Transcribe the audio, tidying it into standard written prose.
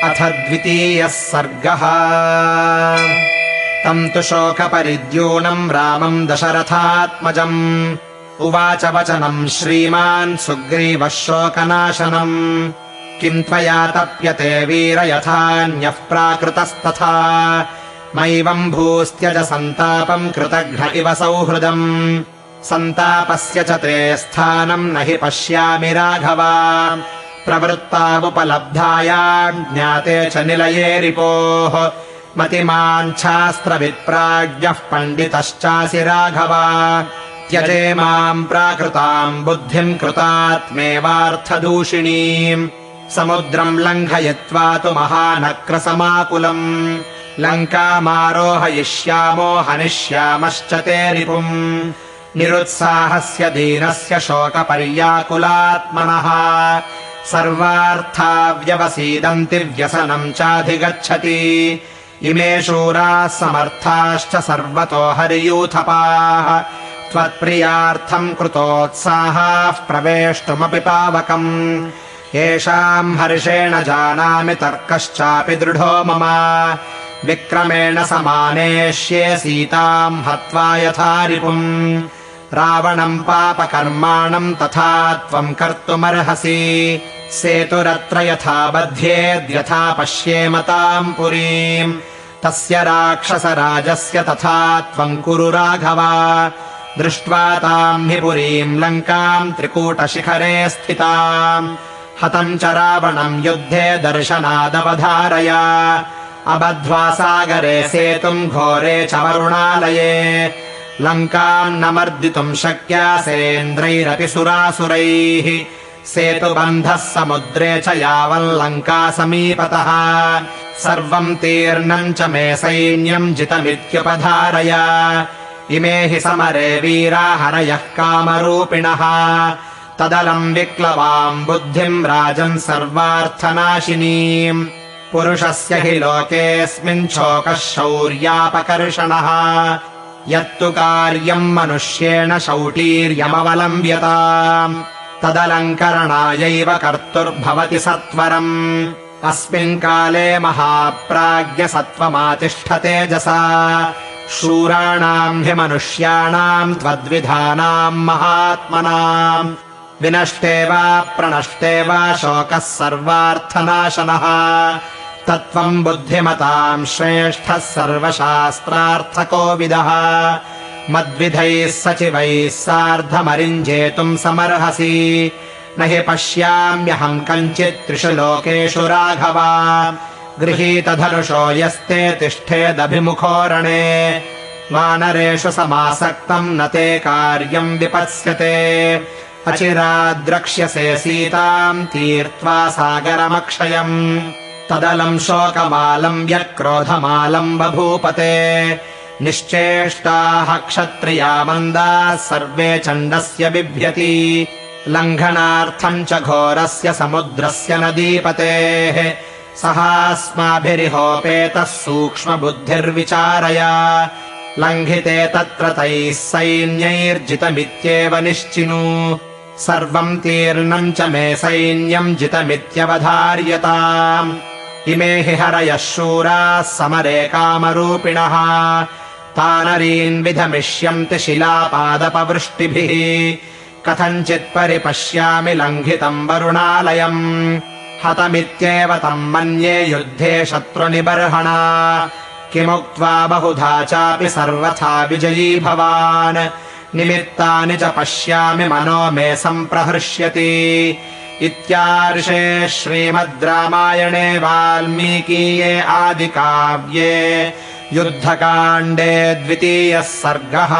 अथ द्वितीयः सर्गः। तम् तु शोकपरिद्यूनम् रामम् दशरथात्मजम् उवाच वचनम् श्रीमान् सुग्रीवः शोकनाशनम्। किम् त्वया तप्यते वीर यथान्यः प्राकृतस्तथा मैवम् भूस्त्यज सन्तापम् कृतघ्न इव सौहृदम्। सन्तापस्य च ते स्थानम् न हि पश्यामि राघव। प्रवृत्तावुपलब्धाया ज्ञाते च निलये रिपोः मतिमाञ्छास्त्रवित्प्राज्ञः पण्डितश्चासि राघव। त्यजे माम् प्राकृताम् बुद्धिम् कृतात्मेवार्थदूषिणीम्। समुद्रम् लङ्घयित्वा तु महानक्रसमाकुलम् लङ्कामारोहयिष्यामो हनिष्यामश्च ते रिपुम्। निरुत्साहस्य दीनस्य शोकपर्याकुलात्मनः सर्वार्था व्यवसीदन्ति व्यसनम् चाधिगच्छति। इमे शूराः समर्थाश्च सर्वतो हरियूथपाः त्वत्प्रियार्थम् कृतोत्साहाः प्रवेष्टुमपि पावकम्। येषाम् हर्षेण जानामि तर्कश्चापि दृढो मम। विक्रमेण समानेष्ये सीताम् हत्वा यथा रिपुम्। रावणम् पापकर्माणम् तथा त्वम् कर्तुमर्हसि। सेतुरत्र यथा बध्येद्यथा पश्येम ताम् पुरीम्। तस्य राक्षसराजस्य तथा त्वम् कुरु राघव। दृष्ट्वा ताम् हि पुरीम् लङ्काम् त्रिकूटशिखरे स्थिताम्। हतम् च रावणम् युद्धे दर्शनादवधारय। अबध्वा सागरे सेतुम् घोरे च वरुणालये। लङ्काम् न मर्दितुम् शक्या सेन्द्रैरपि सुरासुरैः। सेतुबन्धः समुद्रे च यावल्लङ्का समीपतः। सर्वम् तीर्णम् च मे सैन्यम् जितमित्युपधारय। इमे हि समरे वीरा हरयः कामरूपिणः। तदलम् विक्लवाम् बुद्धिम् राजन् सर्वार्थनाशिनीम्। पुरुषस्य हि लोकेऽस्मिन् शोकः शौर्यापकर्षणः। यत्तु कार्यम् मनुष्येण शौटीर्यमवलम्ब्यताम् तदलङ्करणायैव कर्तुर्भवति सत्वरम्। अस्मिन् काले महाप्राज्ञसत्त्वमातिष्ठतेजसा। शूराणाम् हि मनुष्याणाम् त्वद्विधानाम् महात्मनाम्। विनष्टे वा प्रणष्टे वा शोकः सर्वार्थनाशनः। तत्त्वम् बुद्धिमताम् श्रेष्ठः सर्वशास्त्रार्थकोविदः। मद्विधैः सचिवैः सार्धमरिञ्जेतुम् समर्हसि। न हि पश्याम्यहम् कञ्चित् त्रिषु लोकेषु राघव। गृहीतधनुषो यस्ते तिष्ठेदभिमुखो रणे। वानरेषु समासक्तम् न ते कार्यम् विपत्स्यते। अचिराद्रक्ष्यसे सीताम् तीर्त्वा सागरमक्षयम्। तदलम् शोकमालम् व्यक्रोधमालम् बभूपते। निश्चेष्टाः क्षत्रिया मन्दाः सर्वे चण्डस्य बिभ्यति। लङ्घनार्थम् च घोरस्य समुद्रस्य नदीपतेः। सहास्माभिरिहोपेतः सूक्ष्मबुद्धिर्विचारय। लङ्घिते तत्र तैः सैन्यैर्जितमित्येव निश्चिनु। सर्वम् तीर्णम् च मे सैन्यम् जितमित्यवधार्यताम्। इमे हि हरयः शूराः समरे कामरूपिणः। तानरीन् विधमिष्यन्ति शिलापादपवृष्टिभिः। कथञ्चित् परिपश्यामि लङ्घितम् वरुणालयम्। हतमित्येव तम् मन्ये युद्धे शत्रुनिबर्हणा। किमुक्त्वा बहुधा चापि सर्वथा विजयी भवान्। निमित्तानि च पश्यामि मनो मे सम्प्रहृष्यति। इत्यार्षे श्रीमद् रामायणे वाल्मीकीये आदिकाव्ये युद्धकाण्डे द्वितीयः सर्गः।